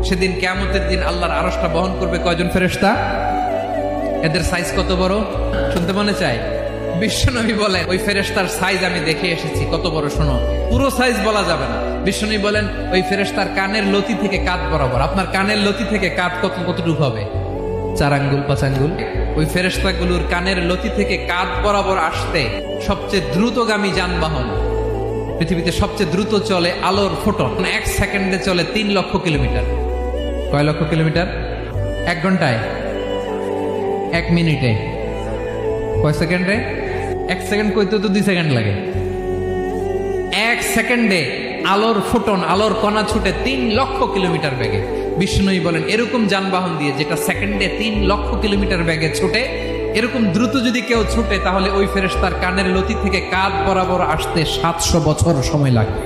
সেদিন কিয়ামতের দিন আল্লাহর আরশটা বহন করবে কয়জন ফেরেশতা? এদের সাইজ কত বড় শুনতে মনে চায়? বিশ্বনবী বলেন ওই ফেরেশতার সাইজ আমি দেখে এসেছি কত বড়, শোনো। পুরো সাইজ বলা যাবে না। বিশ্বনবী বলেন ওই ফেরেশতার কানের লতি থেকে কাঁধ বরাবর। আপনার কানের লতি থেকে কাঁধ কতটুকু হবে? 4 আঙ্গুল 5 আঙ্গুল। ওই ফেরেশতাগুলোর কানের লতি থেকে কাঁধ বরাবর আসতে সবচেয়ে দ্রুতগামী যানবাহন, পৃথিবীতে সবচেয়ে দ্রুত চলে আলোর ফোটন, 1 সেকেন্ডে চলে 3 লক্ষ কিলোমিটার। কয় লক্ষ কিলোমিটার? 1 ঘন্টায়? 1 মিনিটে? কয় সেকেন্ডে? 1 সেকেন্ড কইতে তো 2 সেকেন্ড লাগে। 1 সেকেন্ডে আলোর ফোটন, আলোর কণা ছুটে 3 লক্ষ কিলোমিটার বেগে। বিষ্ণুই বলেন এরকম যানবাহন দিয়ে যেটা সেকেন্ডে 3 লক্ষ কিলোমিটার বেগে ছুটে, এরকম দ্রুত যদি কেউ ছুটে তাহলে ওই ফেরেশতার কানের লতি থেকে কাঁধ বরাবর আসতে 700 বছর সময় লাগবে।